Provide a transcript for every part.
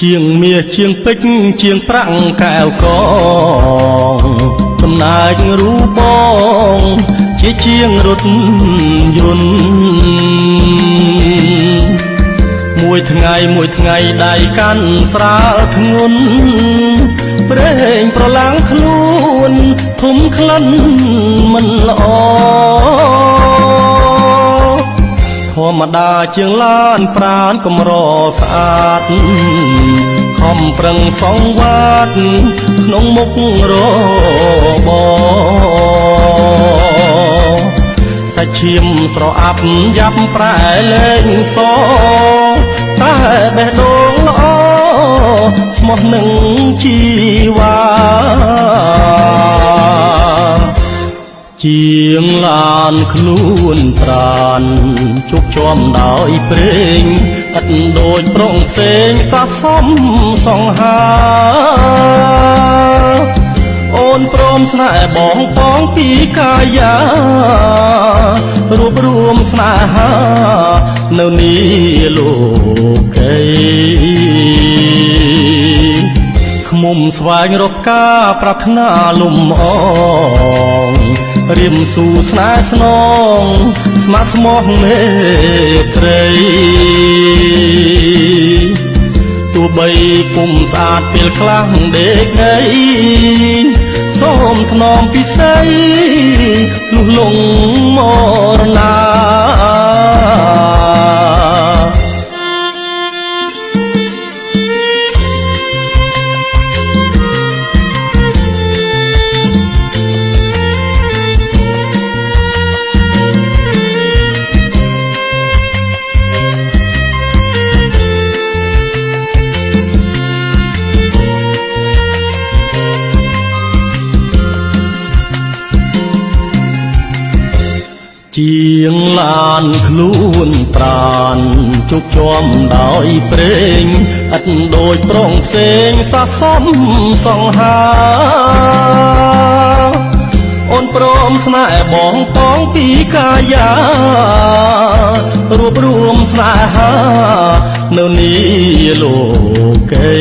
ជាងមាសជាងពេជ្រជាងប្រាក់កែវកងតំណែងរូបបងជាជាងរថយន្តមួយថ្ងៃដៃកាន់ស្រាលធ្ងន់ប្រេងប្រឡាំងខ្លួនធំក្លិនមិនល្អធម្មតាជាងឡានប្រានកំរស្អាតខំប្រឹងសងវត្តក្នុងមុខរបសាច់ឈាមស្រអាប់យ៉ាប់ប្រែលែងសតែបេះដូងល្អស្មោះនឹងជីវ៉ាជាងឡានខ្លួនប្រានជោគជាំដោយព្រេងឥតដូចប្រងផ្សេងសះសំសង្ហាអូនព្រមស្នេហ៍បងបងពីកាយារួបរួមស្នេហានៅនេះលោកីខ្មុំស្វែងរកការប្រាថ្នាលំអងរៀមស៊ូស្នេហ៍ស្នងស្ម័គ្រស្មោះមេត្រីទោះបីពុំស្អាតពេលខ្លះដេកងៃសូមថ្នមពិសីលុះលងមរណាជាងឡានខ្លួនប្រានជោគជាំដោយព្រេងឥតដូចប្រងផ្សេងសះសំសង្ហាអូនព្រមស្នេហ៍បងបងពីកាយារួបរួមស្នេហានៅនេះលោកី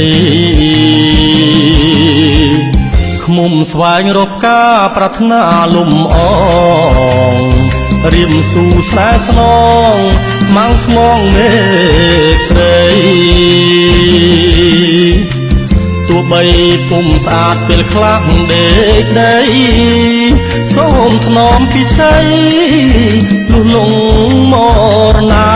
ខ្មុំស្វែងរកការប្រាថ្នាលំអងរៀមស៊ូស្នេហ៍ស្នងស្មងស្មងមេត្រីទោះបីពុំស្អាតពេលខ្លះដេកដីសូមថ្នមពិសីលុះលងមរណា